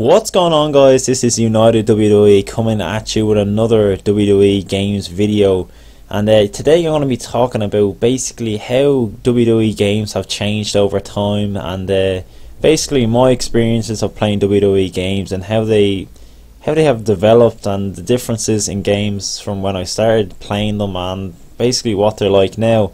What's going on, guys? This is United WWE coming at you with another WWE Games video, and today I'm going to be talking about basically how WWE Games have changed over time, and basically my experiences of playing WWE Games and how they have developed, and the differences in games from when I started playing them and basically what they're like now.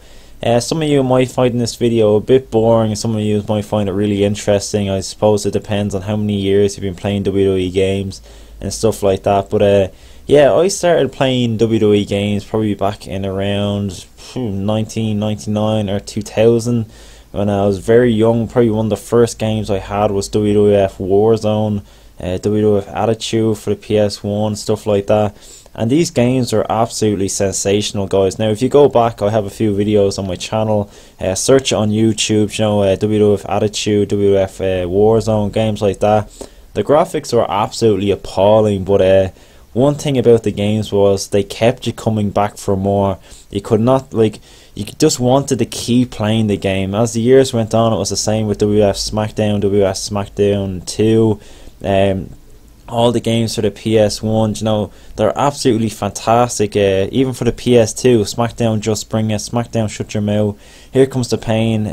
Some of you might find this video a bit boring, some of you might find it really interesting. I suppose it depends on how many years you've been playing WWE games and stuff like that. But yeah, I started playing WWE games probably back in around 1999 or 2000 when I was very young. Probably one of the first games I had was WWF Warzone, WWF Attitude for the PS1, stuff like that. And these games are absolutely sensational, guys. Now, if you go back, I have a few videos on my channel. Search it on YouTube, you know, WWF Attitude, WWF Warzone, games like that. The graphics were absolutely appalling, but one thing about the games was they kept you coming back for more. You could not, like, you just wanted to keep playing the game. As the years went on, it was the same with WWF SmackDown, WWF SmackDown 2. All the games for the PS1, you know, they're absolutely fantastic. Even for the PS2, SmackDown Just Bring It, SmackDown Shut Your Mouth, Here Comes the Pain.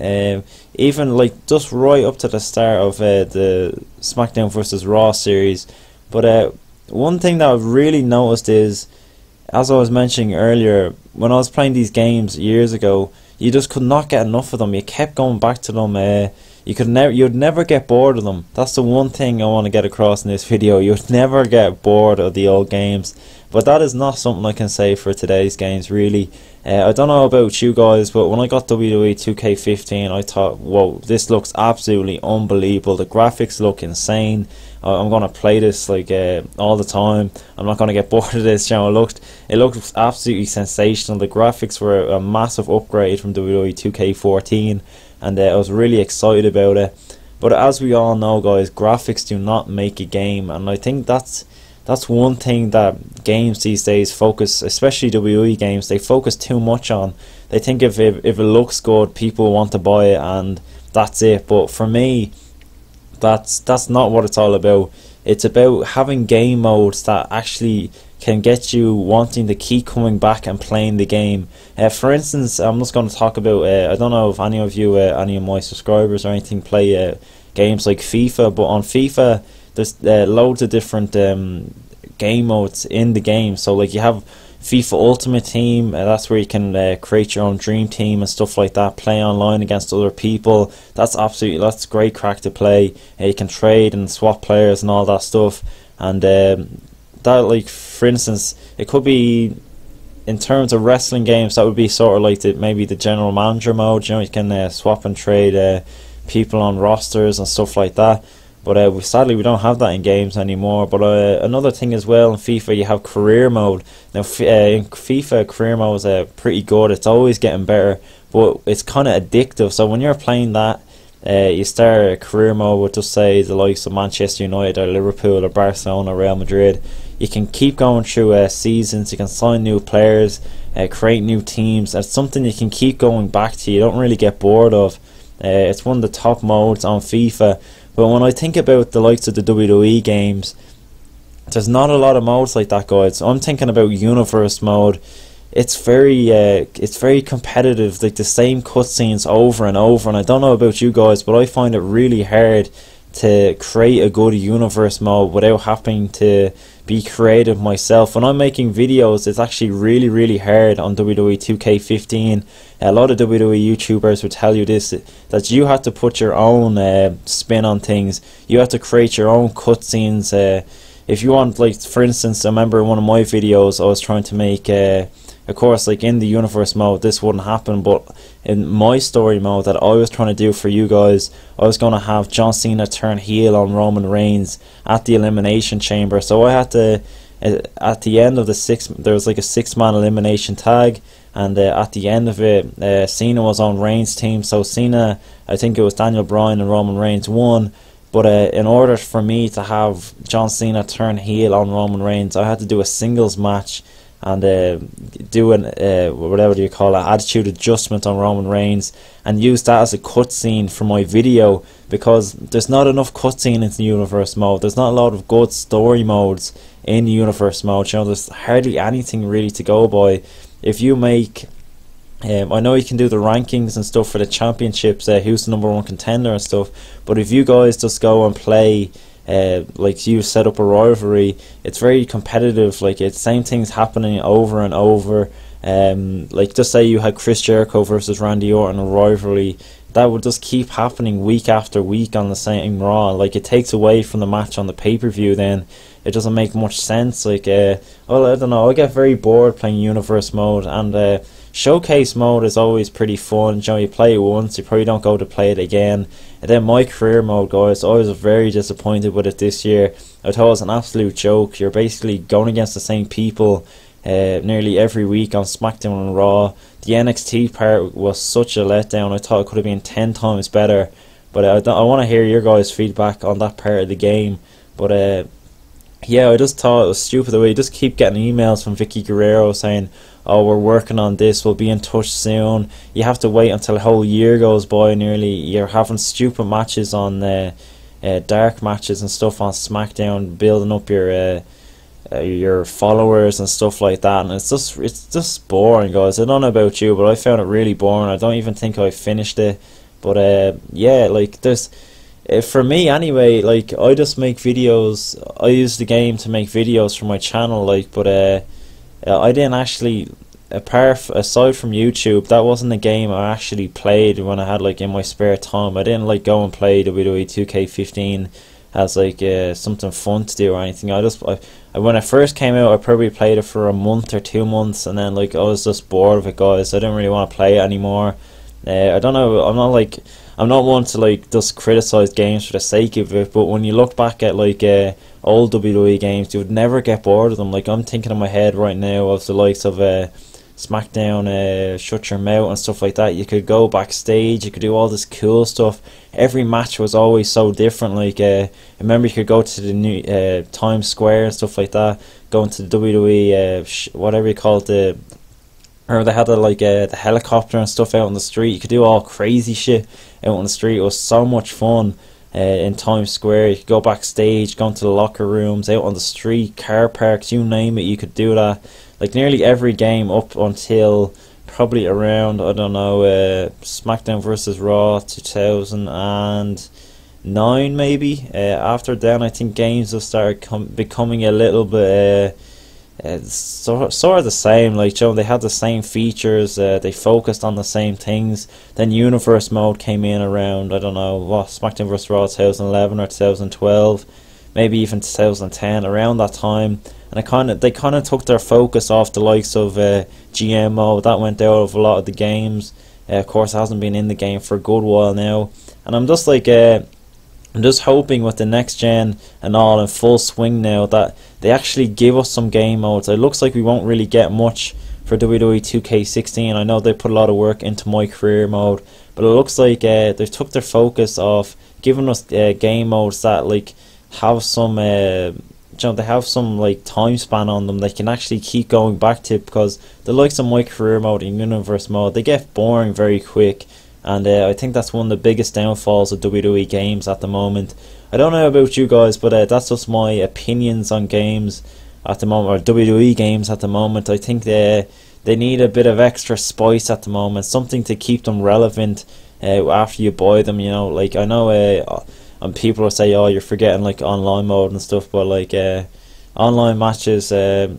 Even like just right up to the start of the SmackDown vs Raw series. But one thing that I've really noticed is, as I was mentioning earlier, when I was playing these games years ago, you just could not get enough of them. You kept going back to them. You'd never get bored of them. That's the one thing I want to get across in this video. You'd never get bored of the old games. But that is not something I can say for today's games, really. I don't know about you guys, but when I got WWE 2K16, I thought, whoa, this looks absolutely unbelievable. The graphics look insane. I'm going to play this like all the time. I'm not going to get bored of this. You know, it looked absolutely sensational. The graphics were a massive upgrade from WWE 2K14. And I was really excited about it. But as we all know, guys, graphics do not make a game, and I think that's one thing that games these days focus, especially WWE games, they focus too much on. They think if it looks good, people want to buy it, and that's it. But for me, that's not what it's all about. It's about having game modes that actually can get you wanting to keep coming back and playing the game. For instance, I'm just going to talk about, I don't know if any of you, any of my subscribers or anything, play games like FIFA, but on FIFA there's loads of different game modes in the game. So like you have FIFA Ultimate Team, that's where you can create your own dream team and stuff like that, play online against other people. That's great crack to play. You can trade and swap players and all that stuff. And that, like, for instance, it could be, in terms of wrestling games, that would be sort of like maybe the general manager mode. You know, you can swap and trade people on rosters and stuff like that. But sadly, we don't have that in games anymore. But another thing as well, in FIFA, you have career mode. Now, in FIFA, career mode is pretty good. It's always getting better, but it's kind of addictive. So when you're playing that, you start a career mode with, just say, the likes of Manchester United or Liverpool or Barcelona or Real Madrid. You can keep going through seasons. You can sign new players, create new teams. It's something you can keep going back to. You don't really get bored of. It's one of the top modes on FIFA. But when I think about the likes of the WWE games, there's not a lot of modes like that, guys. I'm thinking about Universe mode. It's very competitive, like the same cutscenes over and over. And I don't know about you guys, but I find it really hard to create a good Universe mode without having to be creative myself. When I'm making videos, it's actually really hard on WWE 2K15. A lot of WWE YouTubers would tell you this, that you have to put your own spin on things. You have to create your own cutscenes. If you want, like, for instance, I remember in one of my videos I was trying to make, of course, like in the Universe mode this wouldn't happen, but in my story mode that I was trying to do for you guys, I was going to have John Cena turn heel on Roman Reigns at the Elimination Chamber. So I had to, at the end of there was like a 6-man elimination tag, and at the end of it, Cena was on Reigns' team. So Cena, I think it was Daniel Bryan and Roman Reigns won. But in order for me to have John Cena turn heel on Roman Reigns, I had to do a singles match. and do an whatever you call it, attitude adjustment on Roman Reigns, and use that as a cutscene for my video, because there's not enough cutscene in the universe mode. There's not a lot of good story modes in the universe mode. You know, there's hardly anything really to go by. If you make I know you can do the rankings and stuff for the championships, who's the #1 contender and stuff, but if you guys just go and play like you set up a rivalry, it's very competitive. Like, it's same things happening over and over. Like, just say you had Chris Jericho versus Randy Orton, a rivalry that would just keep happening week after week on the same Raw. Like, it takes away from the match on the pay-per-view. Then it doesn't make much sense. Like, well, I don't know, I get very bored playing universe mode, and showcase mode is always pretty fun. You know, you play it once, you probably don't go to play it again. And then my career mode, guys, I was very disappointed with it this year. I thought it was an absolute joke. You're basically going against the same people nearly every week on SmackDown and Raw. The NXT part was such a letdown. I thought it could have been 10 times better. But I want to hear your guys' feedback on that part of the game. But yeah, I just thought it was stupid the way you just keep getting emails from Vicky Guerrero saying, oh, we're working on this, we'll be in touch soon. You have to wait until a whole year goes by nearly. You're having stupid matches on dark matches and stuff on SmackDown, building up your followers and stuff like that, and it's just boring, guys. I don't know about you, but I found it really boring. I don't even think I finished it. But yeah, like, there's for me anyway, like, I just make videos. I use the game to make videos for my channel, like, but I didn't actually, aside from YouTube, that wasn't a game I actually played when I had, like, in my spare time. I didn't like go and play WWE 2K15 as like something fun to do or anything. When it first came out, I probably played it for a month or 2 months, and then, like, I was just bored of it, guys. I didn't really want to play it anymore. I don't know, I'm not one to, like, just criticize games for the sake of it, but when you look back at, like, old WWE games, you would never get bored of them. Like, I'm thinking in my head right now of the likes of SmackDown, Shut Your Mouth and stuff like that. You could go backstage, you could do all this cool stuff. Every match was always so different. Like, I remember you could go to the new Times Square and stuff like that, going to the WWE, whatever you call it, or they had the helicopter and stuff out on the street. You could do all crazy shit out on the street. It was so much fun in Times Square. You could go backstage, go into the locker rooms, out on the street, car parks, you name it, you could do that. Like, nearly every game up until probably around, I don't know, SmackDown vs. Raw 2009 maybe. After then, I think games have started becoming a little bit sort of the same. Like, you know, they had the same features, they focused on the same things. Then universe mode came in around, I don't know, what, SmackDown vs. Raw 2011 or 2012, maybe even 2010, around that time. And they kind of took their focus off the likes of GM mode. That went out of a lot of the games. Of course, it hasn't been in the game for a good while now. And I'm just like, I'm just hoping with the next gen and all in full swing now that they actually give us some game modes. It looks like we won't really get much for WWE 2K16. I know they put a lot of work into my career mode, but it looks like they took their focus off giving us game modes that, like, have some they have some, like, time span on them they can actually keep going back to, because the likes of my career mode and universe mode, they get boring very quick. And I think that's one of the biggest downfalls of WWE games at the moment. I don't know about you guys, but that's just my opinions on games at the moment, or WWE games at the moment. I think they need a bit of extra spice at the moment, something to keep them relevant after you buy them, you know. Like, I know and people will say, oh, you're forgetting, like, online mode and stuff, but, like, online matches, I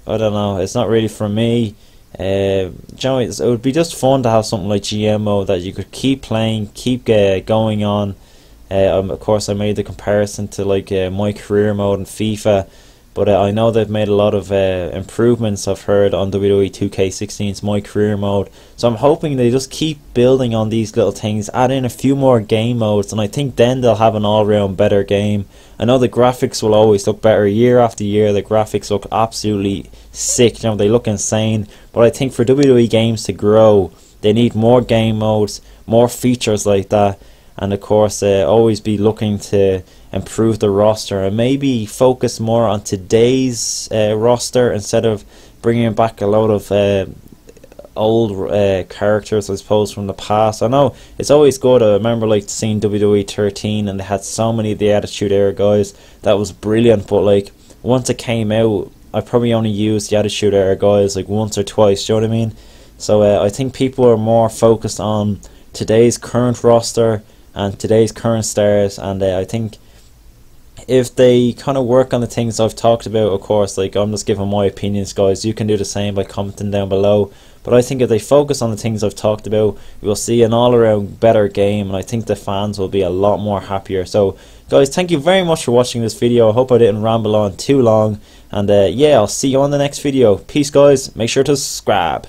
don't know, it's not really for me. You know, it would be just fun to have something like GM mode that you could keep playing, keep going on. Of course, I made the comparison to, like, my career mode in FIFA, but I know they've made a lot of improvements, I've heard, on WWE 2K16's my career mode. So I'm hoping they just keep building on these little things, add in a few more game modes, and I think then they'll have an all-round better game. I know the graphics will always look better year after year. The graphics look absolutely sick, you know, they look insane. But I think for WWE games to grow, they need more game modes, more features like that, and of course always be looking to improve the roster and maybe focus more on today's roster instead of bringing back a lot of old characters, I suppose, from the past. I know it's always good. I remember like seeing WWE 13, and they had so many of the Attitude Era guys. That was brilliant. But like once it came out, I probably only used the Attitude Era guys like once or twice. Do you know what I mean? So I think people are more focused on today's current roster and today's current stars, and I think if they kind of work on the things I've talked about, of course, like I'm just giving my opinions, guys, you can do the same by commenting down below, but I think if they focus on the things I've talked about, we'll see an all around better game, and I think the fans will be a lot more happier. So guys, thank you very much for watching this video. I hope I didn't ramble on too long, and yeah, I'll see you on the next video. Peace guys, make sure to subscribe.